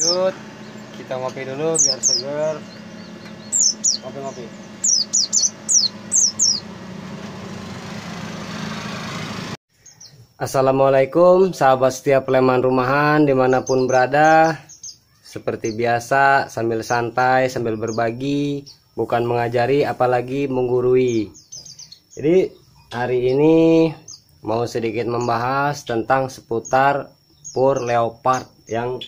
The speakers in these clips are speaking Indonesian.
Lanjut, kita ngopi dulu biar seger. Ngopi-ngopi. Assalamualaikum sahabat setia Pleman Rumahan dimanapun berada. Seperti biasa, sambil santai, sambil berbagi, bukan mengajari apalagi menggurui. Jadi hari ini mau sedikit membahas tentang seputar pur leopard yang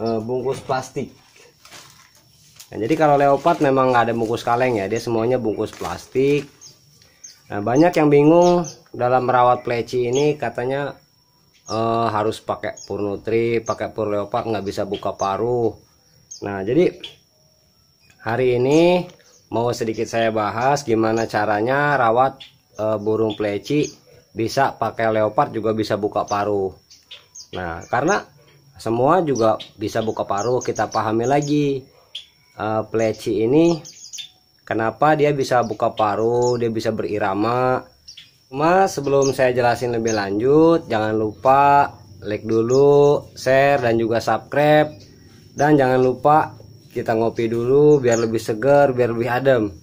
bungkus plastik. Nah, jadi kalau leopard memang nggak ada bungkus kaleng ya, dia semuanya bungkus plastik. Nah, banyak yang bingung dalam merawat pleci ini, katanya harus pakai pur nutri, pakai pur leopard, nggak bisa buka paruh. Nah, jadi hari ini mau sedikit saya bahas gimana caranya rawat burung pleci bisa pakai leopard juga bisa buka paruh. Nah, karena semua juga bisa buka paruh, kita pahami lagi pleci ini kenapa dia bisa buka paruh, dia bisa berirama. Cuma sebelum saya jelasin lebih lanjut, jangan lupa like dulu, share dan juga subscribe, dan jangan lupa kita ngopi dulu biar lebih segar, biar lebih adem.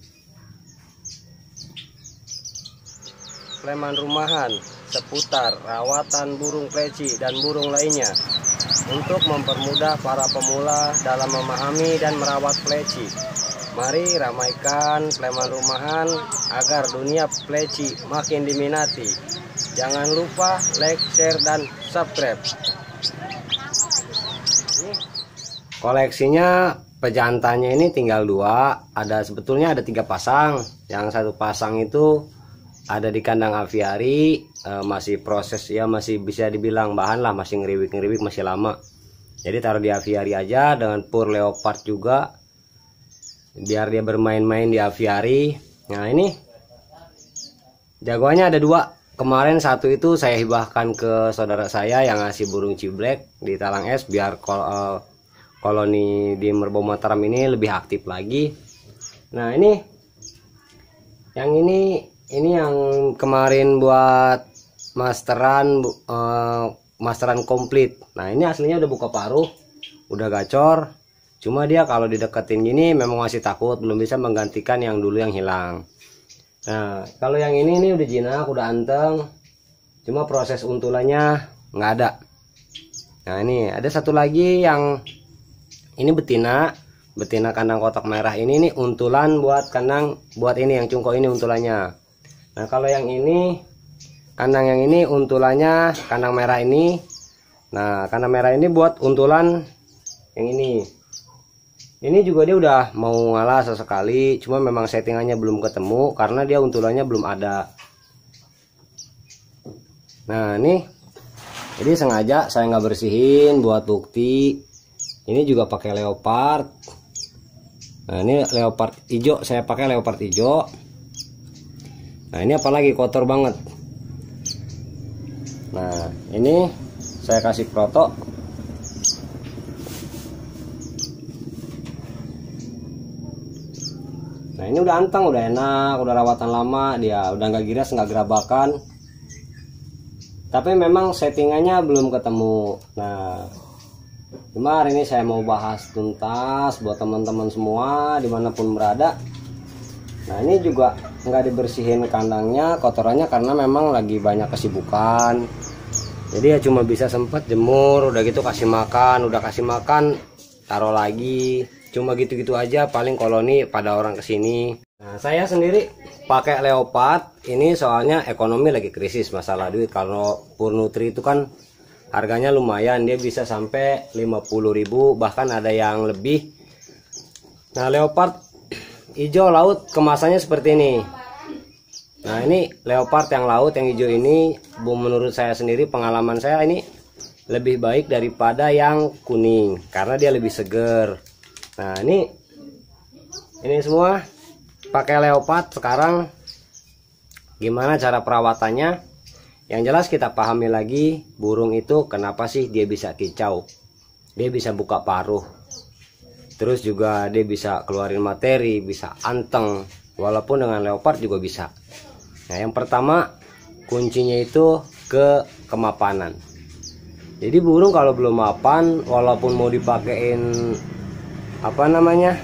Pleman Rumahan seputar rawatan burung pleci dan burung lainnya untuk mempermudah para pemula dalam memahami dan merawat pleci. Mari ramaikan Pleman Rumahan agar dunia pleci makin diminati. Jangan lupa like, share, dan subscribe. Ini koleksinya pejantannya ini tinggal 2. Sebetulnya ada 3 pasang. Yang 1 pasang itu ada di kandang aviari, masih proses ya, masih bisa dibilang bahan lah, masih ngeriwik-ngeriwik, masih lama. Jadi taruh di aviari aja dengan pur leopard juga, biar dia bermain-main di aviari. Nah, ini jagoannya ada 2. Kemarin 1 itu saya hibahkan ke saudara saya yang ngasih burung ciblek di Talang Es, biar koloni di Merbau Mataram ini lebih aktif lagi. Nah, ini yang kemarin buat masteran komplit. Nah, ini aslinya udah buka paruh, udah gacor. Cuma dia kalau dideketin gini memang masih takut, belum bisa menggantikan yang dulu yang hilang. Nah, kalau yang ini udah jinak, udah anteng. Cuma proses untulannya nggak ada. Nah, ini ada 1 lagi yang ini betina kandang kotak merah. Ini nih untulan buat kandang, buat ini yang cungko ini untulannya. Nah, kalau yang ini kandang yang ini untulannya kandang merah ini. Nah, kandang merah ini buat untulan yang ini. Ini juga dia udah mau ngalah sesekali, cuma memang settingannya belum ketemu karena dia untulannya belum ada. Nah, ini jadi sengaja saya nggak bersihin buat bukti. Ini juga pakai leopard. Nah, ini leopard hijau, saya pakai leopard hijau. Nah, ini apalagi kotor banget. Nah, ini saya kasih proto. Nah, ini udah anteng, udah enak, udah rawatan lama, dia udah nggak giras, nggak gerabakan. Tapi memang settingannya belum ketemu. Nah, cuma hari ini saya mau bahas tuntas buat teman-teman semua dimanapun berada. Nah, ini juga nggak dibersihin kandangnya, kotorannya karena memang lagi banyak kesibukan. Jadi ya cuma bisa sempet jemur, udah gitu kasih makan, udah kasih makan taruh lagi. Cuma gitu-gitu aja, paling koloni pada orang kesini. Nah, saya sendiri pakai leopard ini soalnya ekonomi lagi krisis masalah duit. Kalau pur nutri itu kan harganya lumayan, dia bisa sampai 50.000, bahkan ada yang lebih. Nah, leopard hijau laut kemasannya seperti ini. Nah, ini leopard yang laut yang hijau ini, menurut saya sendiri, pengalaman saya ini lebih baik daripada yang kuning karena dia lebih seger. Nah, ini semua pakai leopard. Sekarang gimana cara perawatannya? Yang jelas kita pahami lagi, burung itu kenapa sih dia bisa kicau, dia bisa buka paruh, terus juga dia bisa keluarin materi, bisa anteng, walaupun dengan leopard juga bisa. Nah, yang pertama kuncinya itu kemapanan. Jadi burung kalau belum mapan, walaupun mau dipakein apa namanya,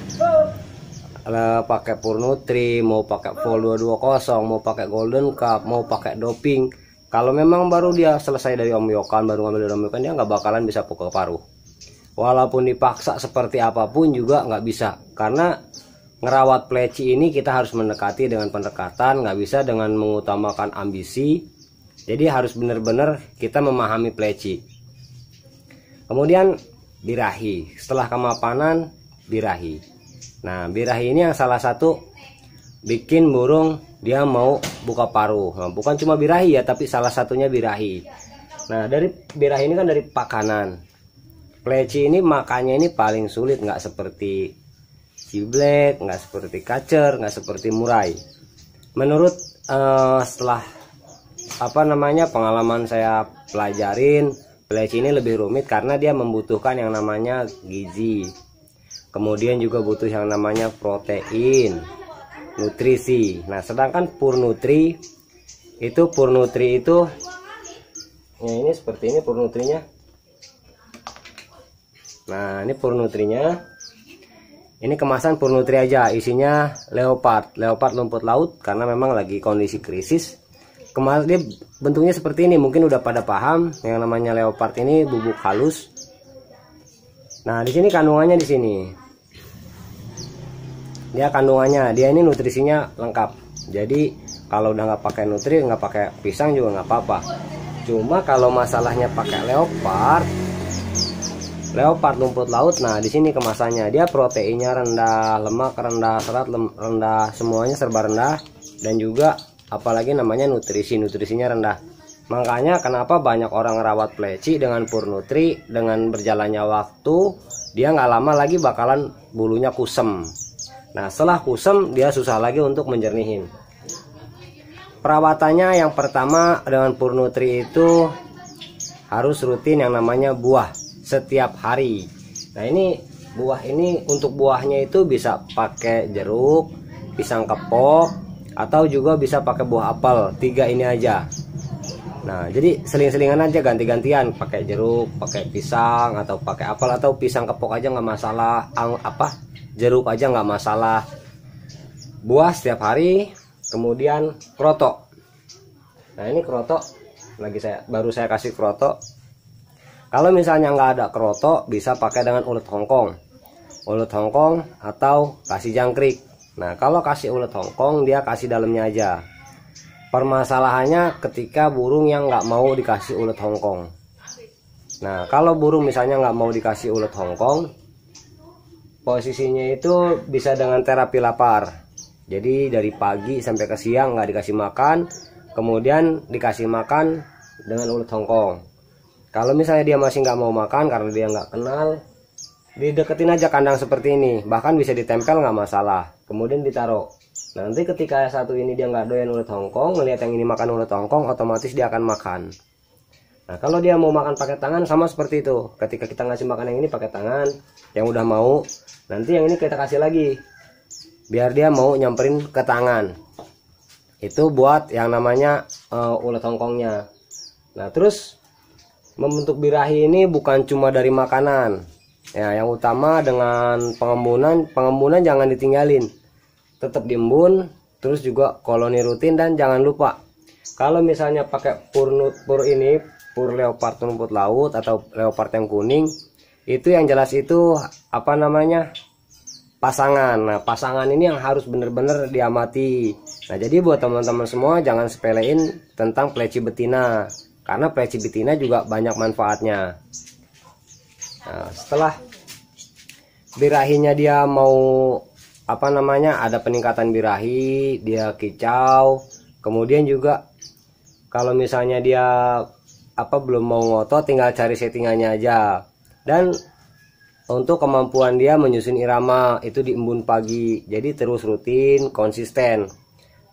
pakai Purnutri, mau pakai Vol 220, mau pakai Golden Cup, mau pakai doping, kalau memang baru dia selesai dari omyokan, baru ngambil dari omyokan, dia nggak bakalan bisa pukul paruh. Walaupun dipaksa seperti apapun juga nggak bisa, karena ngerawat pleci ini kita harus mendekati dengan pendekatan, nggak bisa dengan mengutamakan ambisi. Jadi harus benar-benar kita memahami pleci. Kemudian birahi, setelah kemapanan birahi. Nah, birahi ini yang salah satu bikin burung dia mau buka paruh. Nah, bukan cuma birahi ya, tapi salah satunya birahi. Nah, dari birahi ini kan dari pakanan. Pleci ini makannya ini paling sulit, nggak seperti ciblek, nggak seperti kacer, nggak seperti murai. Menurut setelah apa namanya pengalaman saya pelajarin, pleci ini lebih rumit karena dia membutuhkan yang namanya gizi, kemudian juga butuh yang namanya protein, nutrisi. Nah, sedangkan Purnutri itu ya ini seperti ini Purnutrinya. Nah, ini Purnutrinya. Ini kemasan Purnutri aja, isinya leopard rumput laut karena memang lagi kondisi krisis. Kemarin dia bentuknya seperti ini, mungkin udah pada paham yang namanya leopard ini bubuk halus. Nah, di sini kandungannya di sini. Dia kandungannya, dia ini nutrisinya lengkap. Jadi kalau udah nggak pakai nutri, nggak pakai pisang juga nggak apa-apa. Cuma kalau masalahnya pakai leopard rumput laut, nah di sini kemasannya dia proteinnya rendah, lemak rendah, serat rendah, semuanya serba rendah, dan juga apalagi namanya nutrisinya rendah. Makanya kenapa banyak orang rawat pleci dengan Purnutri, dengan berjalannya waktu dia nggak lama lagi bakalan bulunya kusem. Nah, setelah kusem dia susah lagi untuk menjernihin. Perawatannya yang pertama dengan Purnutri itu harus rutin yang namanya buah setiap hari. Nah, ini buah ini untuk buahnya itu bisa pakai jeruk, pisang kepok, atau juga bisa pakai buah apel. 3 ini aja. Nah, jadi seling-selingan aja, ganti-gantian, pakai jeruk, pakai pisang, atau pakai apel, atau pisang kepok aja nggak masalah, jeruk aja nggak masalah. Buah setiap hari. Kemudian kroto. Nah, ini kroto baru saya kasih kroto. Kalau misalnya nggak ada kroto, bisa pakai dengan ulet hongkong atau kasih jangkrik. Nah, kalau kasih ulet hongkong dia kasih dalamnya aja. Permasalahannya ketika burung yang nggak mau dikasih ulet hongkong. Nah, kalau burung misalnya nggak mau dikasih ulet hongkong, posisinya itu bisa dengan terapi lapar. Jadi dari pagi sampai ke siang nggak dikasih makan, kemudian dikasih makan dengan ulet hongkong. Kalau misalnya dia masih nggak mau makan karena dia nggak kenal, dideketin aja kandang seperti ini, bahkan bisa ditempel nggak masalah, kemudian ditaruh. Nanti ketika satu ini dia nggak doyan ulet hongkong, ngelihat yang ini makan ulet hongkong, otomatis dia akan makan. Nah, kalau dia mau makan pakai tangan sama seperti itu, ketika kita ngasih makan yang ini pakai tangan, yang udah mau, nanti yang ini kita kasih lagi biar dia mau nyamperin ke tangan. Itu buat yang namanya ulet hongkongnya. Nah, terus membentuk birahi ini bukan cuma dari makanan ya, yang utama dengan pengembunan jangan ditinggalin, tetap diembun, terus juga koloni rutin. Dan jangan lupa kalau misalnya pakai pur leopard rumput laut atau leopard yang kuning, itu yang jelas itu apa namanya pasangan. Nah, pasangan ini yang harus benar-benar diamati. Nah, jadi buat teman-teman semua jangan sepelein tentang pleci betina, karena pleci betina juga banyak manfaatnya. Nah, setelah birahinya dia mau apa namanya ada peningkatan birahi, dia kicau, kemudian juga kalau misalnya dia belum mau ngotot, tinggal cari settingannya aja. Dan untuk kemampuan dia menyusun irama itu diembun pagi, jadi terus rutin konsisten.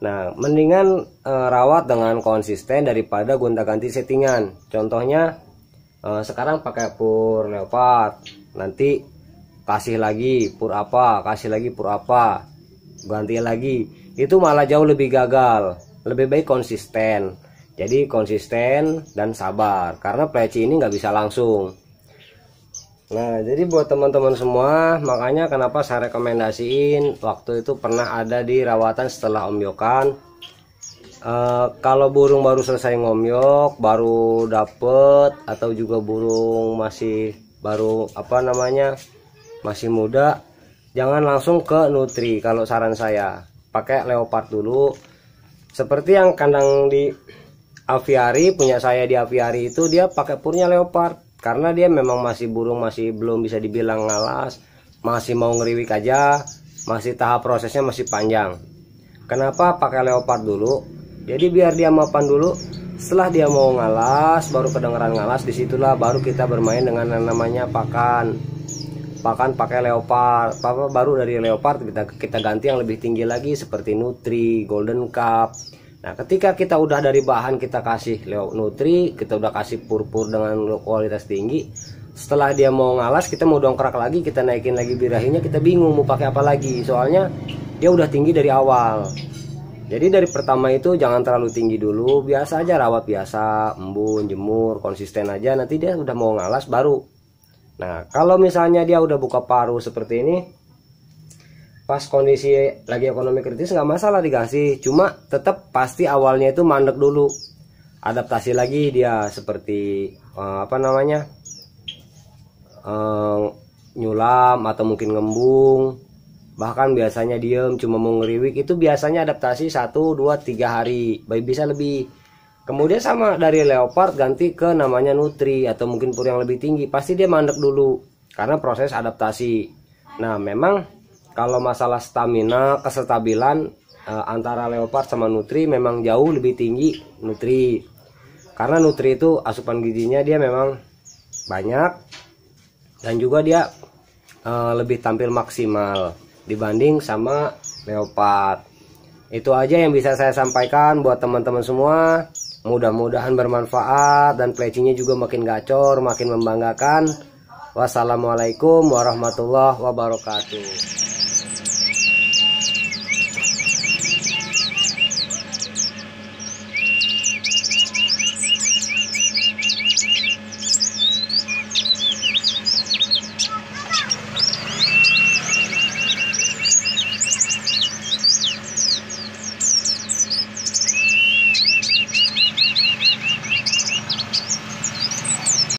Nah, mendingan rawat dengan konsisten daripada gonta-ganti settingan. Contohnya sekarang pakai pur leopard, nanti kasih lagi pur apa, ganti lagi. Itu malah jauh lebih gagal. Lebih baik konsisten. Jadi konsisten dan sabar, karena pleci ini nggak bisa langsung. Nah, jadi buat teman-teman semua, makanya kenapa saya rekomendasiin waktu itu pernah ada di rawatan setelah omyokan. Kalau burung baru selesai ngomyok, baru dapet, atau juga burung masih baru masih muda, jangan langsung ke nutri. Kalau saran saya, pakai leopard dulu. Seperti yang kandang di aviari, punya saya di aviari itu, dia pakai purnya leopard karena dia memang masih burung, masih belum bisa dibilang ngalas, masih mau ngeriwik aja, masih tahap prosesnya masih panjang. Kenapa pakai leopard dulu? Jadi biar dia mapan dulu, setelah dia mau ngalas, baru kedengeran ngalas, disitulah baru kita bermain dengan yang namanya pakan pakai leopard. Baru dari leopard kita ganti yang lebih tinggi lagi seperti nutri, golden cup. Nah, ketika kita udah dari bahan kita kasih nutri, kita udah kasih purpur dengan kualitas tinggi, setelah dia mau ngalas, kita mau dongkrak lagi, kita naikin lagi birahinya, kita bingung mau pakai apa lagi, soalnya dia udah tinggi dari awal. Jadi dari pertama itu jangan terlalu tinggi dulu, biasa aja, rawat biasa, embun, jemur, konsisten aja, nanti dia udah mau ngalas baru. Nah, kalau misalnya dia udah buka paruh seperti ini, pas kondisi lagi ekonomi kritis nggak masalah dikasih, cuma tetap pasti awalnya itu mandek dulu, adaptasi lagi dia seperti nyulam atau mungkin ngembung, bahkan biasanya diem cuma mau ngeriwik, itu biasanya adaptasi 1, 2, 3 hari, bisa lebih. Kemudian sama dari leopard ganti ke namanya nutri atau mungkin pur yang lebih tinggi, pasti dia mandek dulu karena proses adaptasi. Nah, memang kalau masalah stamina, kestabilan antara leopard sama nutri memang jauh lebih tinggi nutri, karena nutri itu asupan gizinya dia memang banyak dan juga dia lebih tampil maksimal dibanding sama leopard. Itu aja yang bisa saya sampaikan buat teman-teman semua. Mudah-mudahan bermanfaat dan plecinya juga makin gacor, makin membanggakan. Wassalamualaikum warahmatullahi wabarakatuh.